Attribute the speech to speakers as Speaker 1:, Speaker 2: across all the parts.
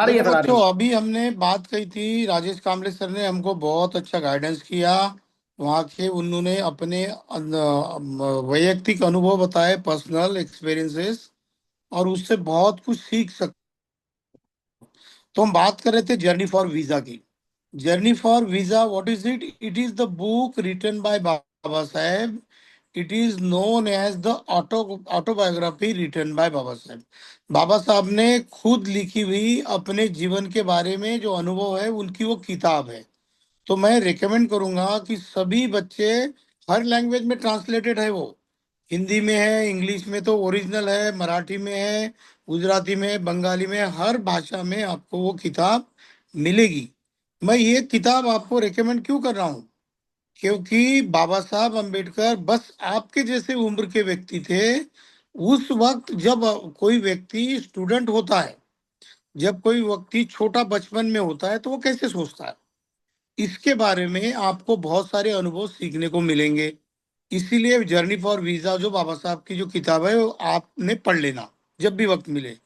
Speaker 1: आ रही है
Speaker 2: देखो
Speaker 1: सर, आ
Speaker 2: बच्चों,
Speaker 1: रही है।
Speaker 2: अभी हमने बात कही थी, राजेश कांबले सर ने हमको बहुत अच्छा गाइडेंस किया। वहाँ के उन्होंने अपने वैयक्तिक अनुभव बताए, पर्सनल एक्सपीरियंसेस, और उससे बहुत कुछ सीख सकते। तो हम बात कर रहे थे जर्नी फॉर वीजा की। Journey for visa, what is it? It is the book written by Baba Saheb. It is known as the autobiography written by Baba Saheb. Baba Sahab ने खुद लिखी हुई अपने जीवन के बारे में जो अनुभव है, उनकी वो किताब है। तो मैं रिकमेंड करूंगा कि सभी बच्चे, हर लैंग्वेज में ट्रांसलेटेड है वो। हिंदी में है, इंग्लिश में तो ओरिजिनल है, मराठी में है, गुजराती में, बंगाली में, हर भाषा में आपको वो किताब मिलेगी। मैं ये किताब आपको रिकमेंड क्यों कर रहा हूँ? क्योंकि बाबा साहब अंबेडकर बस आपके जैसे उम्र के व्यक्ति थे। उस वक्त जब कोई व्यक्ति स्टूडेंट होता है, जब कोई व्यक्ति छोटा बचपन में होता है, तो वो कैसे सोचता है, इसके बारे में आपको बहुत सारे अनुभव सीखने को मिलेंगे। इसीलिए जर्नी फॉर वीजा जो बाबा साहब की जो किताब है, वो आपने पढ़ लेना जब भी वक्त मिले।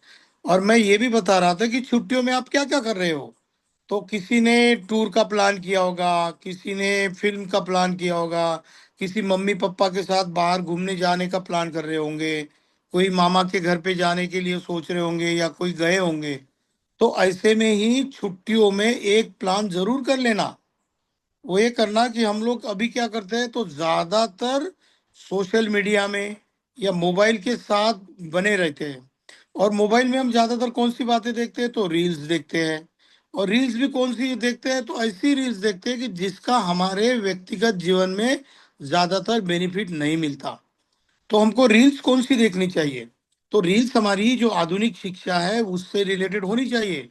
Speaker 2: और मैं ये भी बता रहा था कि छुट्टियों में आप क्या क्या कर रहे हो। तो किसी ने टूर का प्लान किया होगा, किसी ने फिल्म का प्लान किया होगा, किसी मम्मी पापा के साथ बाहर घूमने जाने का प्लान कर रहे होंगे, कोई मामा के घर पे जाने के लिए सोच रहे होंगे, या कोई गए होंगे। तो ऐसे में ही छुट्टियों में एक प्लान जरूर कर लेना। वो ये करना कि हम लोग अभी क्या करते हैं, तो ज्यादातर सोशल मीडिया में या मोबाइल के साथ बने रहते हैं। और मोबाइल में हम ज्यादातर कौन सी बातें देखते हैं, तो रील्स देखते हैं। और रील्स भी कौन सी देखते हैं, तो ऐसी रील्स देखते हैं कि जिसका हमारे व्यक्तिगत जीवन में ज्यादातर बेनिफिट नहीं मिलता। तो हमको रील्स कौन सी देखनी चाहिए? तो रील्स हमारी जो आधुनिक शिक्षा है उससे रिलेटेड होनी चाहिए।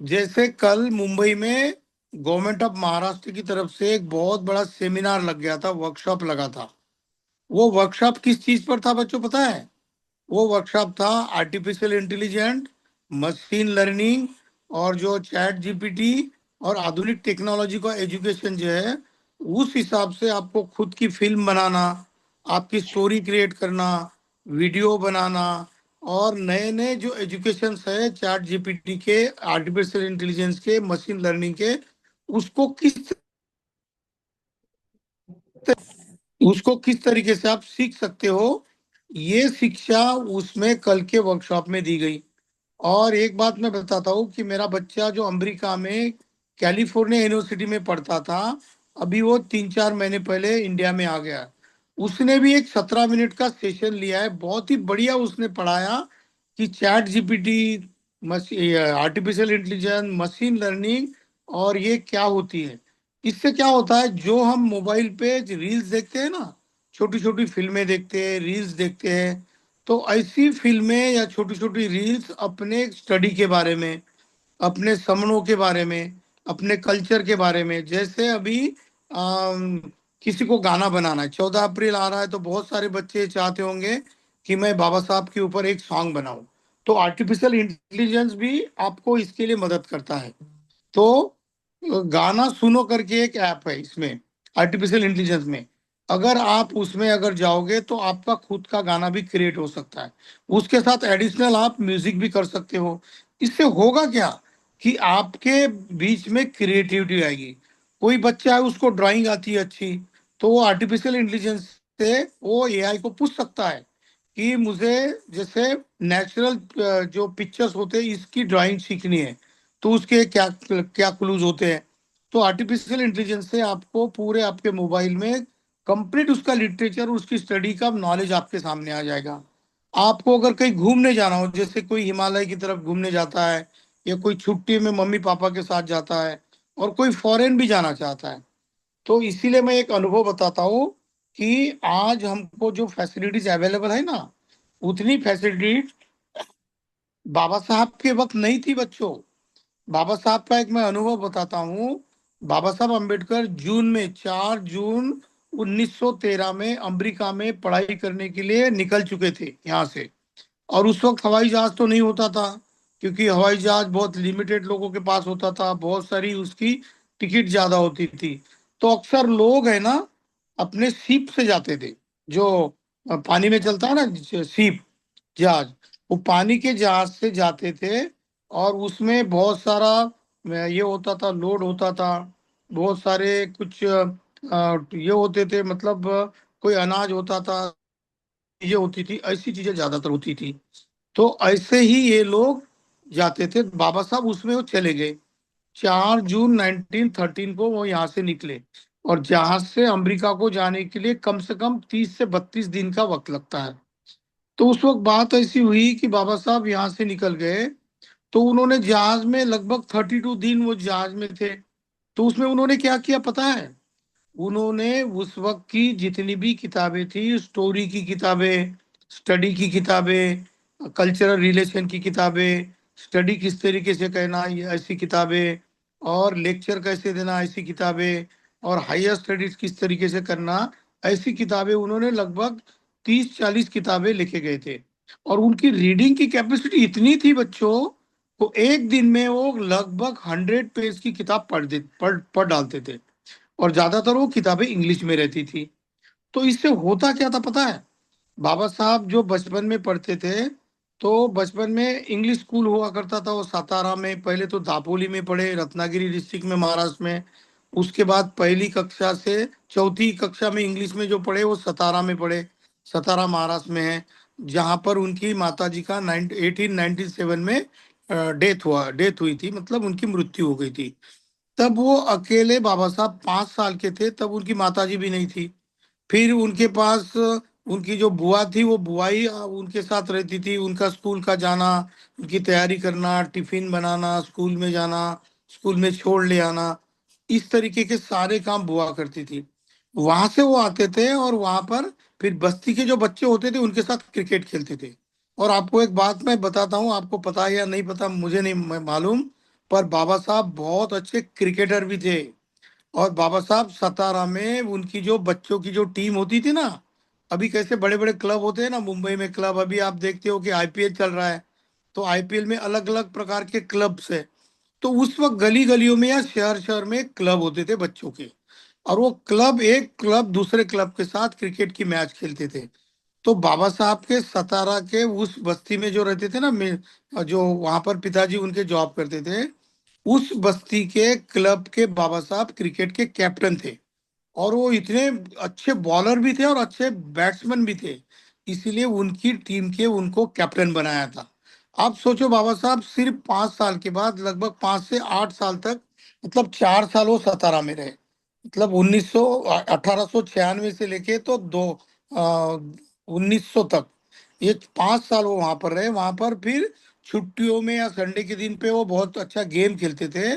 Speaker 2: जैसे कल मुंबई में गवर्नमेंट ऑफ महाराष्ट्र की तरफ से एक बहुत बड़ा सेमिनार लग गया था, वर्कशॉप लगा था। वो वर्कशॉप किस चीज पर था बच्चों, पता है? वो वर्कशॉप था आर्टिफिशियल इंटेलिजेंट, मशीन लर्निंग, और जो चैट जीपीटी और आधुनिक टेक्नोलॉजी का एजुकेशन जो है, उस हिसाब से आपको खुद की फिल्म बनाना, आपकी स्टोरी क्रिएट करना, वीडियो बनाना, और नए नए जो एजुकेशन है चैट जीपीटी के, आर्टिफिशियल इंटेलिजेंस के, मशीन लर्निंग के, उसको किस उसको किस तरीके से आप सीख सकते हो, ये शिक्षा उसमें कल के वर्कशॉप में दी गई। और एक बात मैं बताता हूँ कि मेरा बच्चा जो अमेरिका में कैलिफोर्निया यूनिवर्सिटी में पढ़ता था, अभी वो 3-4 महीने पहले इंडिया में आ गया। उसने भी एक 17 मिनट का सेशन लिया है, बहुत ही बढ़िया उसने पढ़ाया कि chat GPT, artificial intelligence, machine learning, और ये क्या होती है। इससे क्या होता है, जो हम मोबाइल पे रील्स देखते हैं ना, छोटी छोटी फिल्में देखते हैं, रील्स देखते हैं, तो ऐसी फिल्में या छोटी छोटी रील्स अपने स्टडी के बारे में, अपने सपनों के बारे में, अपने कल्चर के बारे में, जैसे अभी आम, किसी को गाना बनाना है, 14 अप्रैल आ रहा है, तो बहुत सारे बच्चे चाहते होंगे कि मैं बाबा साहब के ऊपर एक सॉन्ग बनाऊं। तो आर्टिफिशियल इंटेलिजेंस भी आपको इसके लिए मदद करता है। तो गाना सुनो करके एक ऐप है इसमें, आर्टिफिशियल इंटेलिजेंस में। अगर आप उसमें अगर जाओगे तो आपका खुद का गाना भी क्रिएट हो सकता है। उसके साथ एडिशनल आप म्यूजिक भी कर सकते हो। इससे होगा क्या कि आपके बीच में क्रिएटिविटी आएगी। कोई बच्चा है, उसको ड्राइंग आती है अच्छी, तो वो आर्टिफिशियल इंटेलिजेंस से वो एआई को पूछ सकता है कि मुझे जैसे नेचुरल जो पिक्चर्स होते हैं इसकी ड्राइंग सीखनी है, तो उसके क्या क्या क्लूज होते हैं। तो आर्टिफिशियल इंटेलिजेंस से आपको पूरे आपके मोबाइल में कंप्लीट उसका लिटरेचर, उसकी स्टडी का नॉलेज आपके सामने आ जाएगा। आपको अगर कहीं घूमने जाना हो, जैसे कोई हिमालय की तरफ घूमने जाता है, या कोई छुट्टी में मम्मी पापा के साथ जाता है, और कोई फॉरेन भी जाना चाहता है, तो इसीलिए मैं एक अनुभव बताता हूँ कि आज हमको जो फैसिलिटीज अवेलेबल है ना, उतनी फैसिलिटीज बाबा साहब के वक्त नहीं थी बच्चों। बाबा साहब का एक मैं अनुभव बताता हूँ। बाबा साहब अंबेडकर जून में, 4 जून 1913 में अमेरिका में पढ़ाई करने के लिए निकल चुके थे यहाँ से। और उस वक्त हवाई जहाज तो नहीं होता था, क्योंकि हवाई जहाज बहुत लिमिटेड लोगों के पास होता था, बहुत सारी उसकी टिकट ज्यादा होती थी। तो अक्सर लोग है ना, अपने सीप से जाते थे, जो पानी में चलता है ना, सीप जहाज, वो पानी के जहाज से जाते थे। और उसमें बहुत सारा ये होता था, लोड होता था, बहुत सारे कुछ ये होते थे, मतलब कोई अनाज होता था, चीजें होती थी, ऐसी चीजें ज्यादातर होती थी। तो ऐसे ही ये लोग जाते थे, बाबा साहब उसमें वो चले गए। 4 जून 1913 को वो यहाँ से निकले, और जहाज से अमेरिका को जाने के लिए कम से कम 30 से 32 दिन का वक्त लगता है। तो उस वक्त बात ऐसी हुई कि बाबा साहब यहाँ से निकल गए, तो उन्होंने जहाज में लगभग 32 दिन वो जहाज में थे। तो उसमें उन्होंने क्या किया पता है? उन्होंने उस वक्त की जितनी भी किताबें थी, स्टोरी की किताबें, स्टडी की किताबें, कल्चरल रिलेशन की किताबें, स्टडी किस तरीके से करना ये ऐसी किताबें, और लेक्चर कैसे देना ऐसी किताबें, और हायर स्टडीज किस तरीके से करना ऐसी किताबें, उन्होंने लगभग 30-40 किताबें लेके गए थे। और उनकी रीडिंग की कैपेसिटी इतनी थी बच्चों, वो एक दिन में वो लगभग 100 पेज की किताब पढ़ डालते थे। और ज्यादातर वो किताबें इंग्लिश में रहती थी। तो इससे होता क्या था पता है? बाबा साहब जो बचपन में पढ़ते थे, तो बचपन में इंग्लिश स्कूल हुआ करता था वो सातारा में, पहले तो दापोली में पढ़े, रत्नागिरी डिस्ट्रिक्ट में, महाराष्ट्र में। उसके बाद पहली कक्षा से चौथी कक्षा में इंग्लिश में जो पढ़े वो सतारा में पढ़े, सतारा महाराष्ट्र में है। जहाँ पर उनकी माता जी का 1897 में डेथ हुई थी, मतलब उनकी मृत्यु हो गई थी। तब वो अकेले बाबा साहब 5 साल के थे, तब उनकी माताजी भी नहीं थी। फिर उनके पास उनकी जो बुआ थी, वो बुआई उनके साथ रहती थी, उनका स्कूल का जाना, उनकी तैयारी करना, टिफिन बनाना, स्कूल में जाना, स्कूल में छोड़ ले आना, इस तरीके के सारे काम बुआ करती थी। वहां से वो आते थे, और वहां पर फिर बस्ती के जो बच्चे होते थे उनके साथ क्रिकेट खेलते थे। और आपको एक बात मैं बताता हूँ, आपको पता है या नहीं पता मुझे नहीं मालूम, पर बाबा साहब बहुत अच्छे क्रिकेटर भी थे। और बाबा साहब सतारा में उनकी जो बच्चों की जो टीम होती थी ना, अभी कैसे बड़े बड़े क्लब होते हैं ना, मुंबई में क्लब, अभी आप देखते हो कि आईपीएल चल रहा है, तो आईपीएल में अलग अलग प्रकार के क्लब्स है। तो उस वक्त गली गलियों में या शहर शहर में क्लब होते थे बच्चों के, और वो क्लब, एक क्लब दूसरे क्लब के साथ क्रिकेट की मैच खेलते थे। तो बाबा साहब के सतारा के उस बस्ती में जो रहते थे ना, जो वहां पर पिताजी उनके जॉब करते थे, उस बस्ती के क्लब के बाबा साहब क्रिकेट के कैप्टन थे। और वो इतने अच्छे बॉलर भी थे और अच्छे बैट्समैन भी थे, इसीलिए उनकी टीम के उनको कैप्टन बनाया था। आप सोचो, बाबा साहब सिर्फ 5 साल के बाद लगभग 5 से 8 साल तक, मतलब 4 साल वो सतारा में रहे। मतलब 1896 से लेके तो दो 1900 तक, ये 5 साल वो वहां पर रहे। वहां पर फिर छुट्टियों में या संडे के दिन पे वो बहुत अच्छा गेम खेलते थे।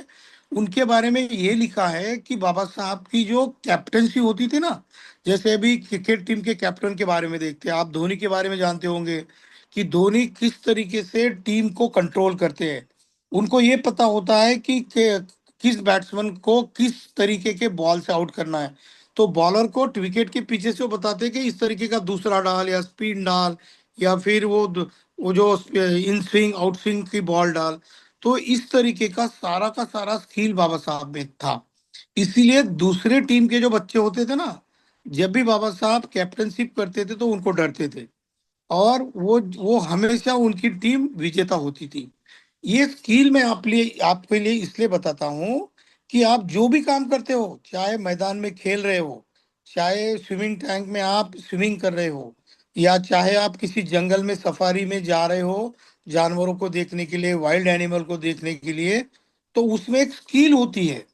Speaker 2: उनके बारे में ये लिखा है कि बाबा साहब की जो कैप्टनसी होती थी ना, जैसे अभी क्रिकेट टीम के कैप्टन के बारे में देखते हैं, आप धोनी के बारे में जानते होंगे कि धोनी किस तरीके से टीम को कंट्रोल करते हैं। उनको ये पता होता है कि किस बैट्समैन को किस तरीके के बॉल से आउट करना है। तो बॉलर को विकेट के पीछे से वो बताते हैं कि इस तरीके का दूसरा डाल या स्पिन डाल, या फिर वो जो इन स्विंग आउट स्विंग की बॉल डाल। तो इस तरीके का सारा स्किल बाबा साहब में था। इसीलिए दूसरे टीम के जो बच्चे होते थे ना, जब भी बाबा साहब कैप्टनशिप करते थे तो उनको डरते थे, और वो हमेशा उनकी टीम विजेता होती थी। ये स्किल मैं आपके लिए इसलिए बताता हूँ कि आप जो भी काम करते हो, चाहे मैदान में खेल रहे हो, चाहे स्विमिंग टैंक में आप स्विमिंग कर रहे हो, या चाहे आप किसी जंगल में सफारी में जा रहे हो जानवरों को देखने के लिए, वाइल्ड एनिमल को देखने के लिए, तो उसमें एक स्किल होती है।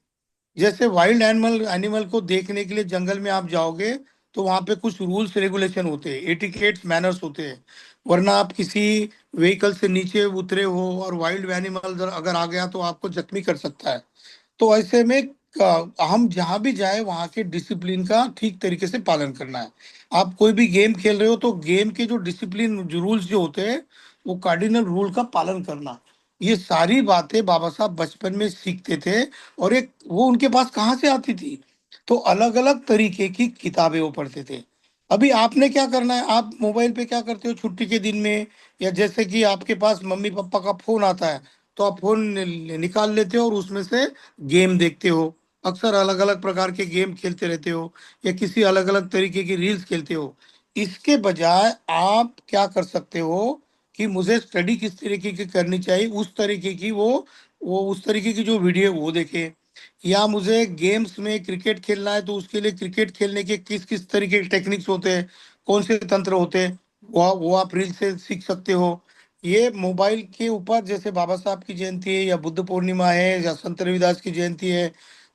Speaker 2: जैसे वाइल्ड एनिमल एनिमल को देखने के लिए जंगल में आप जाओगे, तो वहां पे कुछ रूल्स रेगुलेशन होते हैं, एटिकेट्स मैनर्स होते हैं। वरना आप किसी व्हीकल से नीचे उतरे हो और वाइल्ड एनिमल अगर आ गया तो आपको जख्मी कर सकता है। तो ऐसे में हम जहां भी जाए वहां के डिसिप्लिन का ठीक तरीके से पालन करना है। आप कोई भी गेम खेल रहे हो तो गेम के जो डिसिप्लिन जो रूल्स जो होते हैं, वो कार्डिनल रूल का पालन करना, ये सारी बातें बाबा साहब बचपन में सीखते थे। और एक वो उनके पास कहाँ से आती थी? तो अलग अलग तरीके की किताबें वो पढ़ते थे। अभी आपने क्या करना है, आप मोबाइल पे क्या करते हो छुट्टी के दिन में, या जैसे कि आपके पास मम्मी पापा का फोन आता है, तो आप फोन निकाल लेते हो और उसमें से गेम देखते हो। अक्सर अलग अलग प्रकार के गेम खेलते रहते हो, या किसी अलग अलग तरीके की रील्स खेलते हो। इसके बजाय आप क्या कर सकते हो कि मुझे स्टडी किस तरीके की करनी चाहिए, उस तरीके की वो उस तरीके की जो वीडियो वो देखे। या मुझे गेम्स में क्रिकेट खेलना है तो उसके लिए क्रिकेट खेलने के किस किस तरीके के टेक्निक्स होते हैं, कौन से तंत्र होते हैं, वो आप रील से सीख सकते हो। ये मोबाइल के ऊपर जैसे बाबा साहब की जयंती है या बुद्ध पूर्णिमा है या संत रविदास की जयंती है,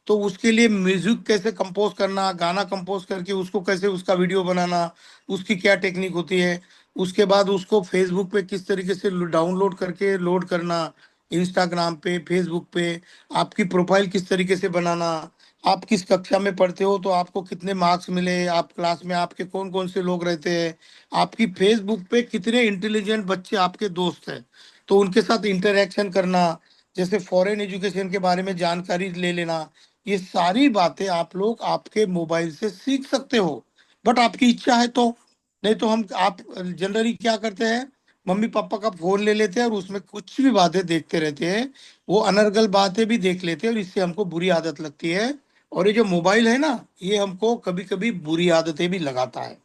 Speaker 2: तो उसके लिए म्यूजिक कैसे कंपोज करना, गाना कंपोज करके उसको कैसे उसका वीडियो बनाना, उसकी क्या टेक्निक होती है। उसके बाद उसको फेसबुक पे किस तरीके से डाउनलोड करके लोड करना, इंस्टाग्राम पे, फेसबुक पे आपकी प्रोफाइल किस तरीके से बनाना, आप किस कक्षा में पढ़ते हो तो आपको कितने मार्क्स मिले, आप क्लास में आपके कौन कौन से लोग रहते हैं, आपकी फेसबुक पे कितने इंटेलिजेंट बच्चे आपके दोस्त हैं, तो उनके साथ इंटरेक्शन करना, जैसे फॉरेन एजुकेशन के बारे में जानकारी ले लेना। ये सारी बातें आप लोग आपके मोबाइल से सीख सकते हो, बट आपकी इच्छा है तो। नहीं तो हम आप जनरली क्या करते हैं, मम्मी पापा का फोन ले लेते हैं और उसमें कुछ भी बातें देखते रहते हैं, वो अनर्गल बातें भी देख लेते हैं और इससे हमको बुरी आदत लगती है। और ये जो मोबाइल है ना, ये हमको कभी कभी बुरी आदतें भी लगाता है।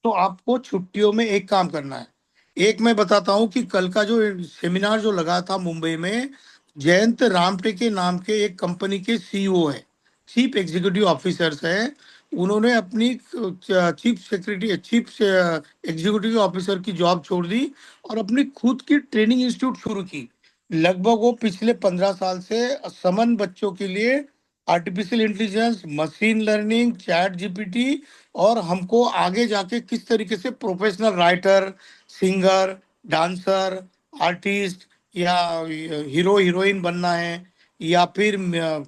Speaker 2: तो आपको छुट्टियों में एक काम करना है। एक मैं बताता हूँ कि कल का जो सेमिनार जो लगा था मुंबई में, जयंत रामटे के नाम के एक कंपनी के सीईओ है, चीफ एग्जीक्यूटिव ऑफिसर्स है। उन्होंने अपनी chief secretary chief executive officer की जॉब छोड़ दी और अपनी खुद की ट्रेनिंग इंस्टीट्यूट शुरू की। लगभग वो पिछले 15 साल से समन बच्चों के लिए artificial intelligence, machine learning, chat GPT, और हमको आगे जाके किस तरीके से professional writer, singer, dancer, artist या हीरो हीरोइन बनना है, या फिर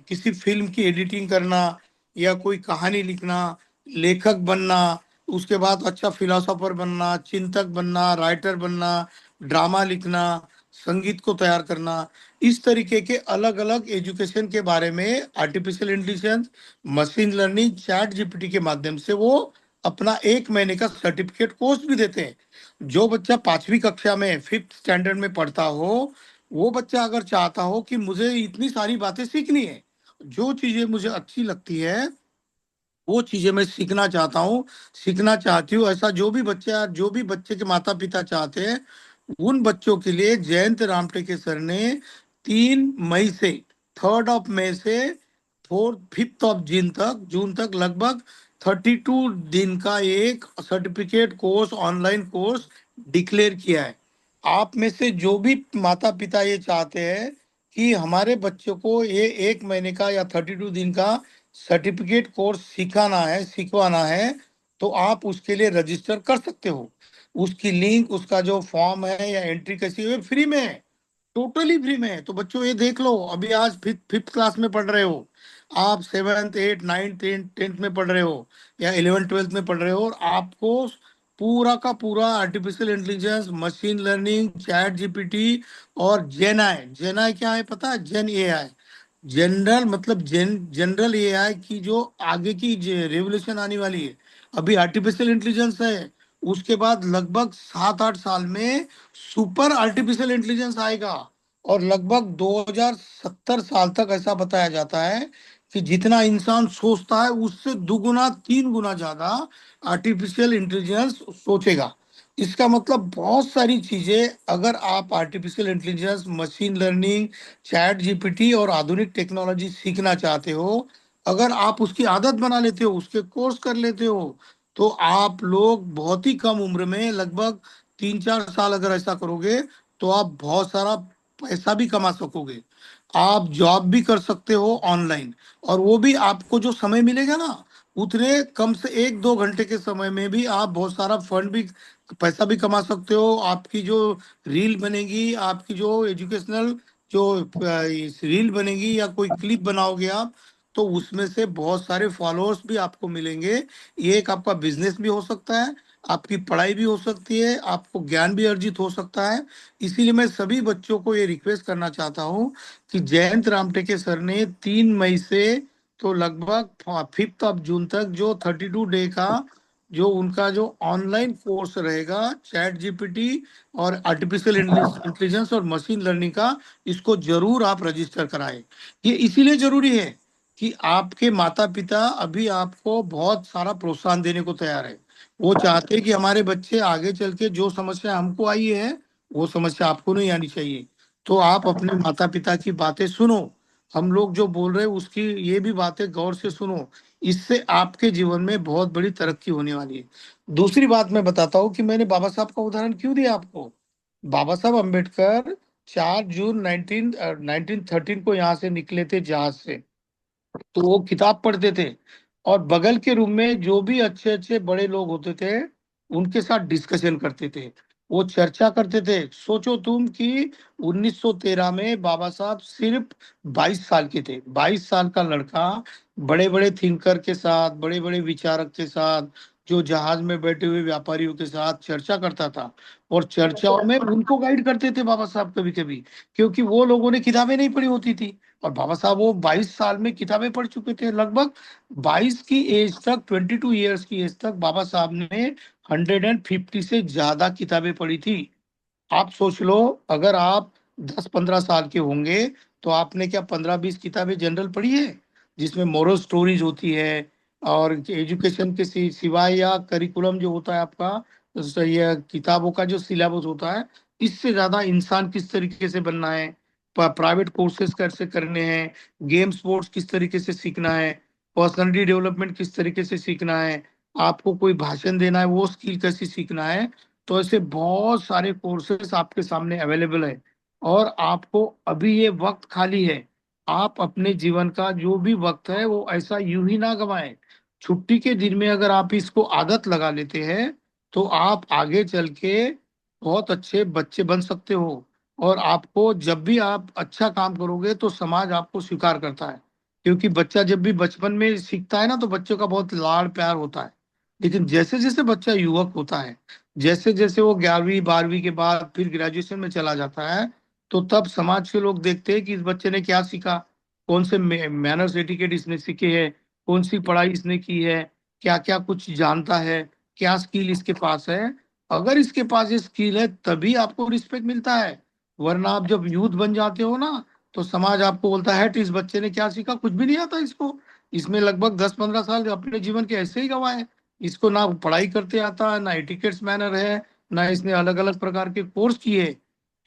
Speaker 2: किसी फिल्म की एडिटिंग करना, या कोई कहानी लिखना, लेखक बनना, उसके बाद अच्छा फिलोसोफर बनना, चिंतक बनना, राइटर बनना, ड्रामा लिखना, संगीत को तैयार करना। इस तरीके के अलग अलग एजुकेशन के बारे में artificial intelligence, machine learning, chat GPT के माध्यम से वो अपना 1 महीने का सर्टिफिकेट कोर्स भी देते हैं। जो बच्चा 5वीं कक्षा में, 5th स्टैंडर्ड में पढ़ता हो, वो बच्चा अगर चाहता हो कि मुझे इतनी सारी बातें सीखनी है, जो चीजें मुझे अच्छी लगती है वो चीजें मैं सीखना चाहता हूँ, सीखना चाहती हूँ, ऐसा जो भी बच्चे के माता पिता चाहते हैं, उन बच्चों के लिए जयंत रामटेके सर ने 3 मई से, 3rd of May से 5th of June तक लगभग 32 दिन का एक certificate course, online course declare किया है। आप में से जो भी माता पिता ये चाहते हैं कि हमारे बच्चों को ये 1 महीने का या 32 दिन का सर्टिफिकेट कोर्स सिखाना है, सिखवाना है, तो आप उसके लिए रजिस्टर कर सकते हो। उसकी लिंक, उसका जो फॉर्म है या एंट्री कैसी है, फ्री में है, टोटली फ्री में है। तो बच्चों ये देख लो, अभी आज फिफ्थ क्लास में पढ़ रहे हो आप, 7th 8th 9th 10th में पढ़ रहे हो, या 11th 12th में पढ़ रहे हो, और आपको पूरा का पूरा artificial intelligence, machine learning, chat GPT और जेन आई, क्या है पता है? जेन एआई, जनरल मतलब जनरल एआई की जो आगे की रेवोल्यूशन आने वाली है। अभी आर्टिफिशियल इंटेलिजेंस है, उसके बाद लगभग 7-8 साल में सुपर आर्टिफिशियल इंटेलिजेंस आएगा। और लगभग 2070 साल तक ऐसा बताया जाता है कि जितना इंसान सोचता है उससे दुगुना 3 गुना ज्यादा आर्टिफिशियल इंटेलिजेंस सोचेगा। इसका मतलब बहुत सारी चीजें, अगर आप artificial intelligence, machine learning, chat GPT और आधुनिक टेक्नोलॉजी सीखना चाहते हो, अगर आप उसकी आदत बना लेते हो, उसके कोर्स कर लेते हो, तो आप लोग बहुत ही कम उम्र में, लगभग 3-4 साल अगर ऐसा करोगे, तो आप बहुत सारा पैसा भी कमा सकोगे। आप जॉब भी कर सकते हो ऑनलाइन, और वो भी आपको जो समय मिलेगा ना, उतने कम से 1-2 घंटे के समय में भी आप बहुत सारा फंड भी, पैसा भी कमा सकते हो। आपकी जो रील बनेगी, आपकी जो एजुकेशनल जो रील बनेगी या कोई क्लिप बनाओगे आप, तो उसमें से बहुत सारे फॉलोअर्स भी आपको मिलेंगे। ये एक आपका बिजनेस भी हो सकता है, आपकी पढ़ाई भी हो सकती है, आपको ज्ञान भी अर्जित हो सकता है। इसीलिए मैं सभी बच्चों को ये रिक्वेस्ट करना चाहता हूँ कि जयंत रामटेके सर ने 3 मई से तो लगभग 5th of June तक जो 32 डे का जो उनका जो ऑनलाइन कोर्स रहेगा, चैट जीपीटी और आर्टिफिशियल इंटेलिजेंस और मशीन लर्निंग का, इसको जरूर आप रजिस्टर कराएं। ये इसीलिए जरूरी है कि आपके माता पिता अभी आपको बहुत सारा प्रोत्साहन देने को तैयार है, वो चाहते हैं कि हमारे बच्चे आगे चल के जो समस्या हमको आई है वो समस्या आपको नहीं आनी चाहिए। तो आप अपने माता पिता की बातें सुनो, हम लोग जो बोल रहे हैं उसकी ये भी बातें गौर से सुनो। इससे आपके जीवन में बहुत बड़ी तरक्की होने वाली है। दूसरी बात मैं बताता हूँ कि मैंने बाबा साहब का उदाहरण क्यों दिया आपको। बाबा साहब अम्बेडकर 4 जून 1913 को यहाँ से निकले थे जहाज से। तो वो किताब पढ़ते थे और बगल के रूम में जो भी अच्छे अच्छे बड़े लोग होते थे उनके साथ डिस्कशन करते थे, वो चर्चा करते थे। सोचो तुम कि 1913 में बाबा साहब सिर्फ 22 साल के थे। 22 साल का लड़का बड़े बड़े थिंकर के साथ, बड़े बड़े विचारक के साथ, जो जहाज में बैठे हुए व्यापारियों के साथ चर्चा करता था। और चर्चाओं में उनको गाइड करते थे बाबा साहब कभी कभी, क्योंकि वो लोगों ने किताबें नहीं पढ़ी होती थी। और बाबा साहब वो 22 साल में किताबें पढ़ चुके थे लगभग। 22 की एज तक, 22 ईयर्स की एज तक बाबा साहब ने 150 से ज्यादा किताबें पढ़ी थी। आप सोच लो, अगर आप 10-15 साल के होंगे तो आपने क्या 15-20 किताबें जनरल पढ़ी है जिसमें मोरल स्टोरीज होती है। और एजुकेशन के सिवाय या करिकुलम जो होता है आपका, तो ये किताबों का जो सिलेबस होता है, इससे ज्यादा इंसान किस तरीके से बनना है, प्राइवेट कोर्सेज कैसे करने हैं, गेम स्पोर्ट्स किस तरीके से सीखना है, पर्सनालिटी डेवलपमेंट किस तरीके से सीखना है, आपको कोई भाषण देना है वो स्किल कैसे सीखना है। तो ऐसे बहुत सारे कोर्सेस आपके सामने अवेलेबल है। और आपको अभी ये वक्त खाली है, आप अपने जीवन का जो भी वक्त है वो ऐसा यूं ही ना गवाएं। छुट्टी के दिन में अगर आप इसको आदत लगा लेते हैं तो आप आगे चल के बहुत अच्छे बच्चे बन सकते हो। और आपको जब भी आप अच्छा काम करोगे तो समाज आपको स्वीकार करता है। क्योंकि बच्चा जब भी बचपन में सीखता है ना तो बच्चों का बहुत लाड़ प्यार होता है। लेकिन जैसे जैसे बच्चा युवक होता है, जैसे जैसे वो 11वीं 12वीं के बाद फिर ग्रेजुएशन में चला जाता है, तो तब समाज के लोग देखते हैं कि इस बच्चे ने क्या सीखा, कौन से मैनर्स एटिकेट इसने सीखे हैं, कौन सी पढ़ाई इसने की है, क्या क्या कुछ जानता है, क्या स्किल इसके पास है। अगर इसके पास ये स्किल है तभी आपको रिस्पेक्ट मिलता है। वरना आप जब यूथ बन जाते हो ना तो समाज आपको बोलता है इस बच्चे ने क्या सीखा, कुछ भी नहीं आता इसको। इसमें लगभग 10-15 साल अपने जीवन के ऐसे ही गंवाए। इसको ना पढ़ाई करते आता है, ना एटिकेट्स मैनर है, ना इसने अलग अलग प्रकार के कोर्स किए।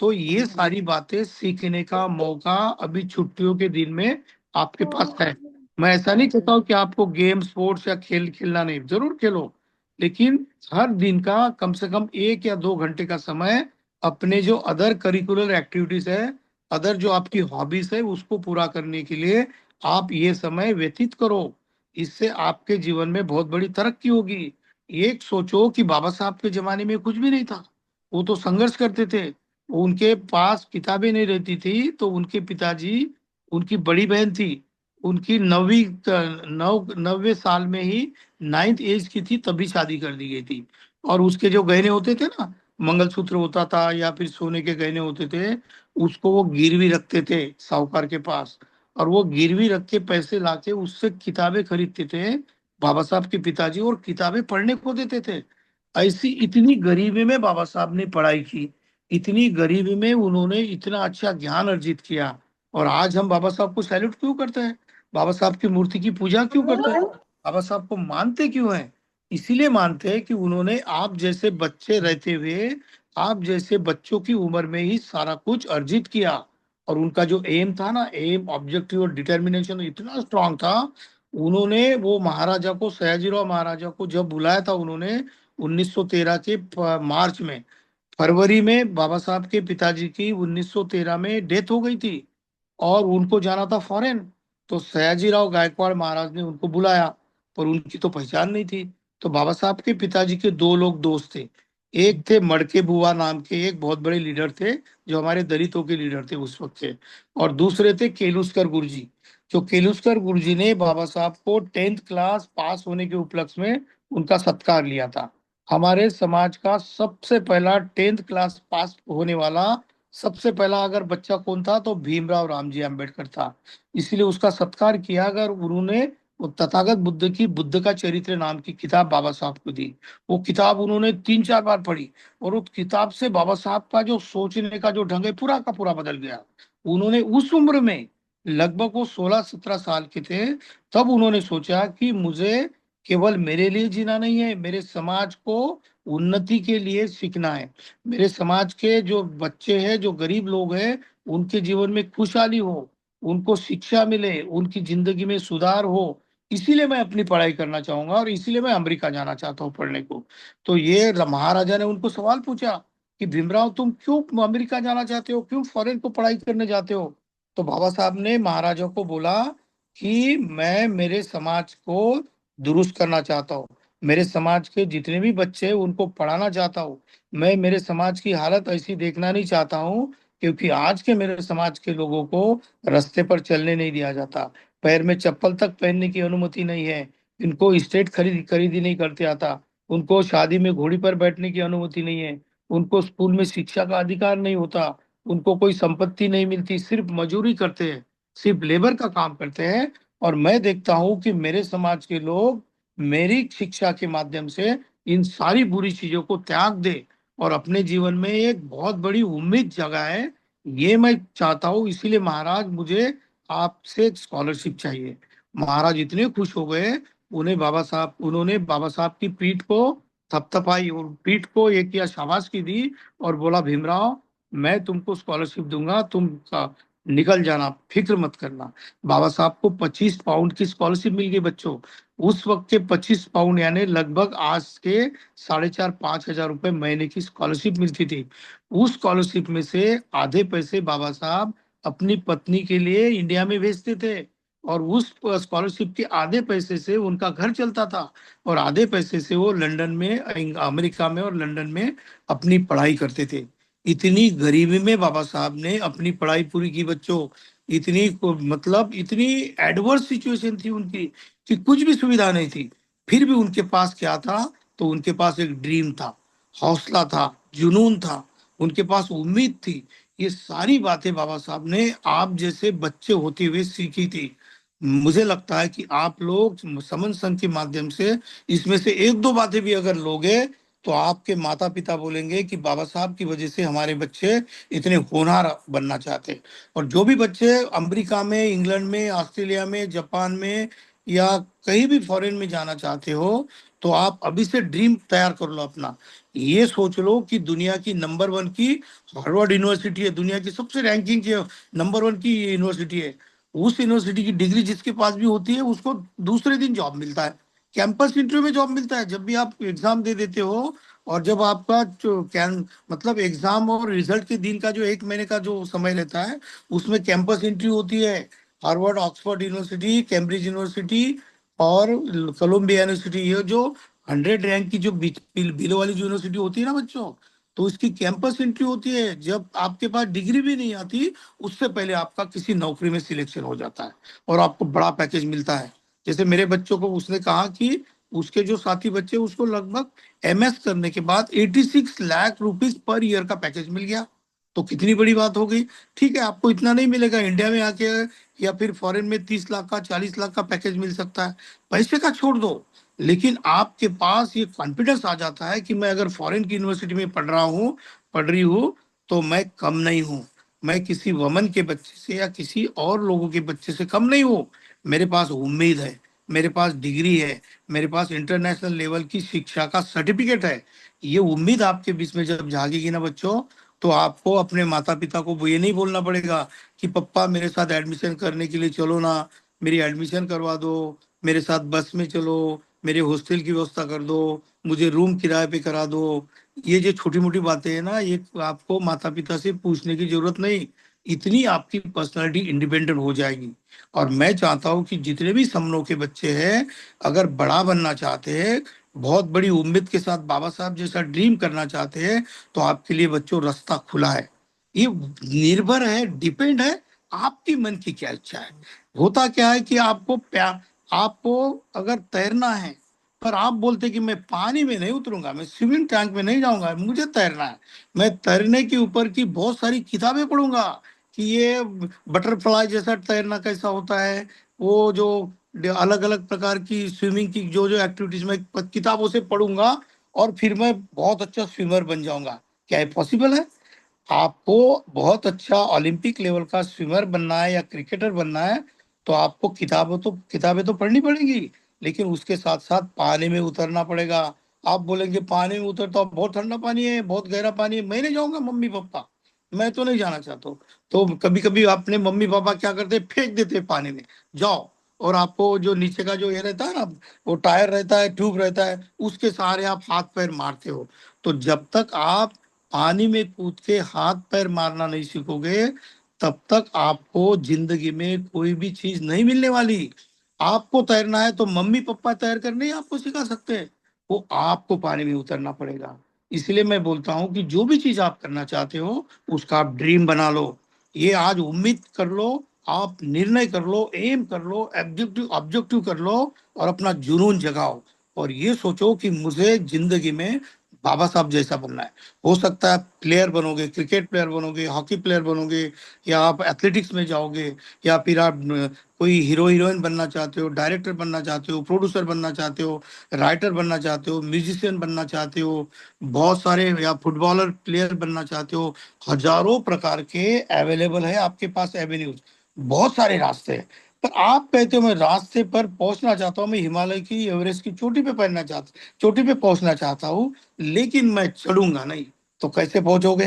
Speaker 2: तो ये सारी बातें सीखने का मौका अभी छुट्टियों के दिन में आपके पास है। मैं ऐसा नहीं कहता हूँ कि आपको गेम स्पोर्ट्स या खेल खेलना नहीं, जरूर खेलो। लेकिन हर दिन का कम से कम 1 या 2 घंटे का समय अपने जो अदर करिकुलर एक्टिविटीज है, अदर जो आपकी हॉबीज है उसको पूरा करने के लिए आप ये समय व्यतीत करो। इससे आपके जीवन में बहुत बड़ी तरक्की होगी। एक सोचो कि बाबा साहब के जमाने में कुछ भी नहीं था, वो तो संघर्ष करते थे। उनके पास किताबें नहीं रहती थी तो उनके पिताजी, उनकी बड़ी बहन थी, उनकी 90वें साल में ही 9th एज की थी तभी शादी कर दी गई थी। और उसके जो गहने होते थे ना, मंगलसूत्र होता था या फिर सोने के गहने होते थे, उसको वो गिरवी रखते थे साहूकार के पास। और वो गिरवी रख के पैसे लाके उससे किताबें खरीदते थे बाबा साहब के पिताजी, और किताबें पढ़ने को देते थे। ऐसी इतनी गरीबी में बाबा साहब ने पढ़ाई की, इतनी गरीबी में उन्होंने इतना अच्छा ज्ञान अर्जित किया। और आज हम बाबा साहब को सैल्यूट क्यों करते हैं, बाबा साहब की मूर्ति की पूजा क्यों करते हैं, बाबा साहब को मानते क्यों हैं? इसीलिए मानते हैं कि उन्होंने आप जैसे बच्चे रहते हुए, आप जैसे बच्चों की उम्र में ही सारा कुछ अर्जित किया। और उनका जो एम था ना, एम, ऑब्जेक्टिव और डिटर्मिनेशन इतना स्ट्रांग था। उन्होंने वो महाराजा को, सयाजीराव महाराजा को जब बुलाया था उन्होंने 1913 के मार्च में, फरवरी में बाबा साहब के पिताजी की 1913 में डेथ हो गई थी और उनको जाना था फॉरेन। तो सयाजीराव गायकवाड़ महाराज ने उनको बुलाया, पर उनकी तो पहचान नहीं थी। तो बाबा साहब के पिताजी के दो लोग दोस्त थे, एक थे मड़के बुआ नाम के, एक बहुत बड़े लीडर थे जो हमारे दलितों के लीडर थे उस वक्त के। और दूसरे थे केलुस्कर गुरुजी। जो केलुस्कर गुरुजी ने बाबा साहब को 10th क्लास पास होने के उपलक्ष्य में उनका सत्कार लिया था। हमारे समाज का सबसे पहला 10th क्लास पास होने वाला सबसे पहला अगर बच्चा कौन था तो भीमराव रामजी अम्बेडकर था। इसलिए उसका सत्कार किया। अगर उन्होंने वो तथागत बुद्ध की बुद्ध का चरित्र नाम की किताब बाबा साहब को दी, वो किताब उन्होंने 3-4 बार पढ़ी। और उस किताब से बाबा साहब का जो सोचने का जो ढंग है पूरा का पूरा बदल गया। उन्होंने उस उम्र में, लगभग वो 16-17 साल के थे, तब उन्होंने सोचा कि मुझे केवल मेरे लिए जीना नहीं है, मेरे समाज को उन्नति के लिए सीखना है। मेरे समाज के जो बच्चे हैं, जो गरीब लोग हैं, उनके जीवन में खुशहाली हो, उनको शिक्षा मिले, उनकी जिंदगी में सुधार हो। इसीलिए मैं अपनी पढ़ाई करना चाहूंगा और इसीलिए मैं अमेरिका जाना चाहता हूँ पढ़ने को। तो ये महाराजा ने उनको सवाल पूछा कि भीमराव, तुम क्यों अमेरिका जाना चाहते हो, क्यों फॉरेन को पढ़ाई करने जाते हो? तो बाबा साहब ने महाराजा को बोला कि मैं मेरे समाज को दुरुस्त करना चाहता हूँ, मेरे समाज के जितने भी बच्चे हैं उनको पढ़ाना चाहता हूँ। मैं मेरे समाज की हालत ऐसी देखना नहीं चाहता हूँ, क्योंकि आज के मेरे समाज के लोगों को रास्ते पर चलने नहीं दिया जाता, पैर में चप्पल तक पहनने की अनुमति नहीं है, इनको स्टेट खरीदी नहीं करते आता, उनको शादी में घोड़ी पर बैठने की अनुमति नहीं है, उनको स्कूल में शिक्षा का अधिकार नहीं होता, उनको कोई संपत्ति नहीं मिलती, सिर्फ मजूरी करते हैं, सिर्फ लेबर का काम करते हैं। और मैं देखता हूँ कि मेरे समाज के लोग मेरी शिक्षा के माध्यम से इन सारी बुरी चीजों को त्याग दे और अपने जीवन में एक बहुत बड़ी उम्मीद जगाए। ये मैं चाहता हूँ, इसीलिए महाराज मुझे आपसे स्कॉलरशिप चाहिए। महाराज इतने खुश हो गए, उन्होंने बाबा साहब की पीठ को थपथपाई और पीठ को एक किया, शाबाशी दी और बोला, भीमराव मैं तुमको स्कॉलरशिप दूंगा, तुम निकल जाना, फिक्र मत करना। बाबा साहब को 25 पाउंड की स्कॉलरशिप मिल गई बच्चों। उस वक्त के 25 पाउंड यानी लगभग आज के 4,500-5,000 रुपए महीने की स्कॉलरशिप मिलती थी। उस स्कॉलरशिप में से आधे पैसे बाबा साहब अपनी पत्नी के लिए इंडिया में भेजते थे, और उस स्कॉलरशिप के आधे पैसे से उनका घर चलता था, और आधे पैसे से वो लंदन में, अमेरिका में और लंदन में अपनी पढ़ाई करते थे। इतनी गरीबी में बाबा साहब ने अपनी पढ़ाई पूरी की बच्चों। मतलब इतनी एडवर्स सिचुएशन थी उनकी कि कुछ भी सुविधा नहीं थी। फिर भी उनके पास क्या था? तो उनके पास एक ड्रीम था, हौसला था, जुनून था, उनके पास उम्मीद थी। ये सारी बातें बाबा साहब ने आप जैसे बच्चे होते हुए सीखी थी। मुझे लगता है कि आप लोग समन संघ के माध्यम से इसमें से एक दो बातें भी अगर लोगे, तो आपके माता पिता बोलेंगे कि बाबा साहब की वजह से हमारे बच्चे इतने होनहार बनना चाहते। और जो भी बच्चे अमेरिका में, इंग्लैंड में, ऑस्ट्रेलिया में, जापान में या कहीं भी फॉरेन में जाना चाहते हो, तो आप अभी से ड्रीम तैयार कर लो अपना। ये सोच लो कि दुनिया की नंबर 1 की हार्वर्ड यूनिवर्सिटी है, दुनिया की सबसे रैंकिंग की नंबर 1 की यूनिवर्सिटी है। उस यूनिवर्सिटी की डिग्री जिसके पास भी होती है उसको दूसरे दिन जॉब मिलता है, कैंपस इंटरव्यू में जॉब मिलता है। जब भी आप एग्जाम दे देते हो और जब आपका जो कैन मतलब एग्जाम और रिजल्ट के दिन का जो 1 महीने का जो समय लेता है, उसमें कैंपस इंटरव्यू होती है। Harvard, Oxford university, Cambridge university और कोलंबिया यूनिवर्सिटी, ये जो 100 रैंक की जो बिलो वाली जो यूनिवर्सिटी होती है ना बच्चों, तो इसकी कैंपस इंटरव्यू होती है। जब आपके पास डिग्री भी नहीं आती, उससे पहले आपका किसी नौकरी में सिलेक्शन हो जाता है और आपको बड़ा पैकेज मिलता है। जैसे मेरे बच्चों को उसने कहा कि उसके जो साथी बच्चे, उसको लगभग एमएस करने के बाद 86 लाख रुपीज पर ईयर का पैकेज मिल गया। तो कितनी बड़ी बात हो गई। ठीक है, आपको इतना नहीं मिलेगा इंडिया में आके, या फिर फॉरेन में 30 लाख का, 40 लाख का पैकेज मिल सकता है। पैसे का छोड़ दो, लेकिन आपके पास ये कॉन्फिडेंस आ जाता है कि मैं अगर फॉरेन की यूनिवर्सिटी में पढ़ रही हूँ, तो मैं कम नहीं हूँ, मैं किसी वमन के बच्चे से या किसी और लोगों के बच्चे से कम नहीं हूँ। मेरे पास उम्मीद है, मेरे पास डिग्री है, मेरे पास इंटरनेशनल लेवल की शिक्षा का सर्टिफिकेट है। ये उम्मीद आपके बीच में जब जागेगी ना बच्चों, तो आपको अपने माता पिता को वो ये नहीं बोलना पड़ेगा कि पप्पा मेरे साथ एडमिशन करने के लिए चलो ना, मेरी एडमिशन करवा दो, मेरे साथ बस में चलो, मेरे हॉस्टल की व्यवस्था कर दो, मुझे रूम किराए पे करा दो। ये जो छोटी मोटी बातें हैं ना, ये आपको माता पिता से पूछने की जरूरत नहीं। इतनी आपकी पर्सनालिटी इंडिपेंडेंट हो जाएगी। और मैं चाहता हूँ कि जितने भी सपनों के बच्चे हैं, अगर बड़ा बनना चाहते हैं, बहुत बड़ी उम्मीद के साथ बाबा साहब जैसा ड्रीम करना चाहते हैं, तो आपके लिए बच्चों रास्ता खुला है। ये निर्भर है, डिपेंड है आपकी मन की क्या इच्छा है। होता क्या है कि आपको अगर तैरना है, पर आप बोलते कि मैं पानी में नहीं उतरूंगा, मैं स्विमिंग टैंक में नहीं जाऊंगा, मुझे तैरना है, मैं तैरने के ऊपर की बहुत सारी किताबें पढ़ूंगा कि ये बटरफ्लाई जैसा तैरना कैसा होता है, वो जो अलग अलग प्रकार की स्विमिंग की जो जो एक्टिविटीज में किताबों से पढ़ूंगा, और फिर मैं बहुत अच्छा स्विमर बन जाऊंगा। क्या ये पॉसिबल है? आपको बहुत अच्छा ओलंपिक लेवल का स्विमर बनना है या क्रिकेटर बनना है, तो आपको किताबें तो पढ़नी पड़ेगी। लेकिन उसके साथ साथ पानी में उतरना पड़ेगा। आप बोलेंगे पानी में उतर तो बहुत ठंडा पानी है, बहुत गहरा पानी है, मैं नहीं जाऊंगा मम्मी पापा, मैं तो नहीं जाना चाहता हूँ। तो कभी कभी अपने मम्मी पापा क्या करते हैं, फेंक देते हैं पानी में, जाओ। और आपको जो नीचे का जो ये रहता है ना, वो टायर रहता है, ट्यूब रहता है, उसके सहारे आप हाथ पैर मारते हो। तो जब तक आप पानी में कूद के हाथ पैर मारना नहीं सीखोगे, तब तक आपको जिंदगी में कोई भी चीज नहीं मिलने वाली। आपको तैरना है तो मम्मी पापा तैर कर नहीं आपको सिखा सकते, वो आपको पानी में उतरना पड़ेगा। इसलिए मैं बोलता हूँ कि जो भी चीज आप करना चाहते हो, उसका आप ड्रीम बना लो। ये आज उम्मीद कर लो, आप निर्णय कर लो, एम कर लो, ऑब्जेक्टिव ऑब्जेक्टिव कर लो, और अपना जुनून जगाओ। और ये सोचो कि मुझे जिंदगी में बाबा साहब जैसा बनना है। हो सकता है प्लेयर बनोगे, क्रिकेट प्लेयर बनोगे, हॉकी प्लेयर बनोगे, या आप एथलेटिक्स में जाओगे, या फिर आप कोई हीरो हीरोइन बनना चाहते हो, डायरेक्टर बनना चाहते हो, प्रोड्यूसर बनना चाहते हो, राइटर बनना चाहते हो, म्यूजिशियन बनना चाहते हो, बहुत सारे, या फुटबॉलर प्लेयर बनना चाहते हो। हजारों प्रकार के अवेलेबल है आपके पास एवेन्यूज, बहुत सारे रास्ते हैं। पर आप कहते हो मैं रास्ते पर पहुंचना चाहता हूँ, मैं हिमालय की एवरेस्ट की चोटी पे पहुंचना चाहता, चोटी पे पहुंचना चाहता हूँ, लेकिन मैं चढ़ूंगा नहीं। तो कैसे पहुंचोगे?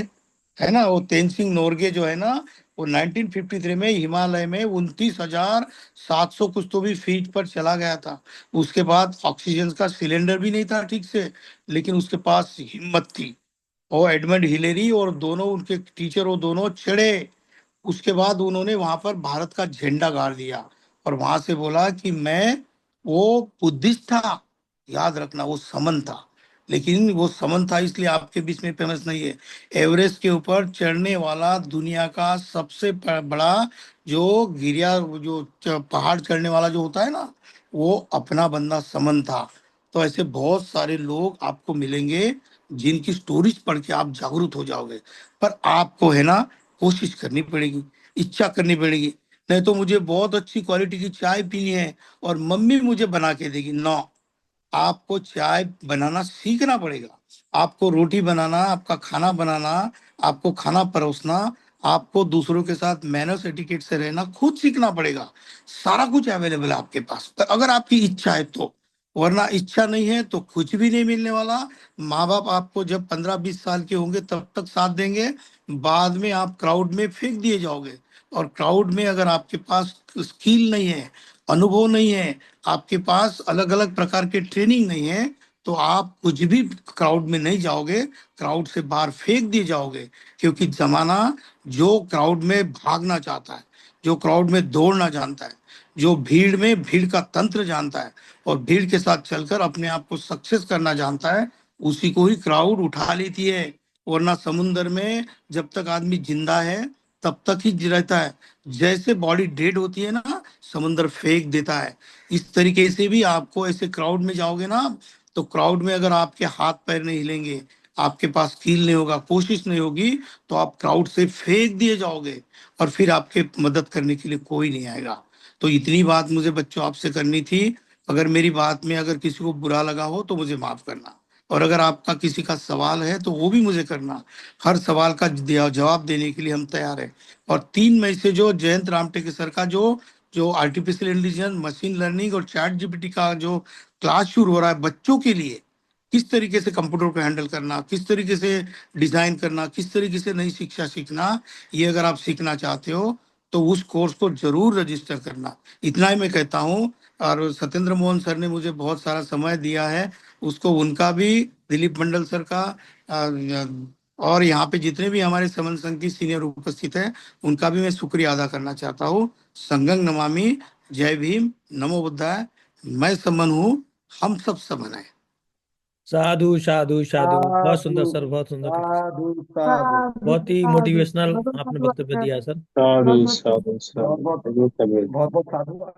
Speaker 2: है ना, वो तेनसिंग नोरगे जो है ना, वो 1953 में हिमालय में 29,700 कुछ तो भी फीट पर चला गया था। उसके बाद ऑक्सीजन का सिलेंडर भी नहीं था ठीक से, लेकिन उसके पास हिम्मत थी। और एडमंड हिलेरी और दोनों उनके टीचर, वो दोनों चढ़े। उसके बाद उन्होंने वहां पर भारत का झंडा गाड़ दिया, और वहां से बोला कि मैं, वो बुद्धिस्ट था, याद रखना वो समन था, लेकिन वो समन था इसलिए आपके बीच में फेमस नहीं है। एवरेस्ट के ऊपर चढ़ने वाला दुनिया का सबसे बड़ा जो गिरिया, जो पहाड़ चढ़ने वाला जो होता है ना, वो अपना बंदा समन था। तो ऐसे बहुत सारे लोग आपको मिलेंगे जिनकी स्टोरीज पढ़ के आप जागरूक हो जाओगे। पर आपको है ना, कोशिश करनी पड़ेगी, इच्छा करनी पड़ेगी। नहीं तो मुझे बहुत अच्छी क्वालिटी की चाय पीनी है और मम्मी मुझे बना के देगी, नो। आपको चाय बनाना सीखना पड़ेगा, आपको रोटी बनाना, आपका खाना बनाना, आपको खाना परोसना, आपको दूसरों के साथ मैनर्स एटिकेट से रहना खुद सीखना पड़ेगा। सारा कुछ अवेलेबल है आपके पास, पर अगर आपकी इच्छा है तो। वरना इच्छा नहीं है तो कुछ भी नहीं मिलने वाला। माँ बाप आपको जब 15-20 साल के होंगे तब तक साथ देंगे, बाद में आप क्राउड में फेंक दिए जाओगे। और क्राउड में अगर आपके पास स्किल नहीं है, अनुभव नहीं है, आपके पास अलग अलग प्रकार के ट्रेनिंग नहीं है, तो आप कुछ भी क्राउड में नहीं जाओगे, क्राउड से बाहर फेंक दिए जाओगे। क्योंकि जमाना जो क्राउड में भागना चाहता है, जो क्राउड में दौड़ना जानता है, जो भीड़ में भीड़ का तंत्र जानता है, और भीड़ के साथ चलकर अपने आप को सक्सेस करना जानता है, उसी को ही क्राउड उठा लेती है। वरना समुन्द्र में जब तक आदमी जिंदा है तब तक ही रहता है, जैसे बॉडी डेड होती है ना, समुंदर फेंक देता है। इस तरीके से भी आपको ऐसे क्राउड में जाओगे ना, तो क्राउड में अगर आपके हाथ पैर नहीं हिलेंगे, आपके पास स्किल नहीं होगा, कोशिश नहीं होगी, तो आप क्राउड से फेंक दिए जाओगे, और फिर आपके मदद करने के लिए कोई नहीं आएगा। तो इतनी बात मुझे बच्चों आपसे करनी थी। अगर मेरी बात में अगर किसी को बुरा लगा हो तो मुझे माफ करना, और अगर आपका किसी का सवाल है तो वो भी मुझे करना। हर सवाल का जवाब देने के लिए हम तैयार हैं। और 3 मई से जो जयंत रामटेके सर का जो जो आर्टिफिशियल इंटेलिजेंस, मशीन लर्निंग और चैट जीपीटी का जो क्लास शुरू हो रहा है बच्चों के लिए, किस तरीके से कंप्यूटर को हैंडल करना, किस तरीके से डिजाइन करना, किस तरीके से नई शिक्षा सीखना, ये अगर आप सीखना चाहते हो तो उस कोर्स को जरूर रजिस्टर करना। इतना ही मैं कहता हूँ। और सत्येंद्र मोहन सर ने मुझे बहुत सारा समय दिया है, उसको, उनका भी, दिलीप मंडल सर का, और यहाँ पे जितने भी हमारे समन संघ की सीनियर उपस्थित है, उनका भी मैं शुक्रिया अदा करना चाहता हूँ। संगं नमामि, जय भीम, नमो बुद्धाय। मैं समन हूँ, हम सब समन है।
Speaker 1: साधु साधु साधु, बहुत
Speaker 3: साधु
Speaker 1: सुंदर सर, बहुत सुंदर।
Speaker 3: साधु साधु।
Speaker 4: साधु
Speaker 1: बहुत ही
Speaker 4: साधु
Speaker 1: मोटिवेशनल
Speaker 4: बहुत
Speaker 1: आपने
Speaker 4: बहुत
Speaker 1: वक्तव्य दिया सर।
Speaker 3: साधु
Speaker 4: बहुत
Speaker 3: साधु
Speaker 4: बहुत
Speaker 3: साधु,
Speaker 4: बहुत बहुत साधु।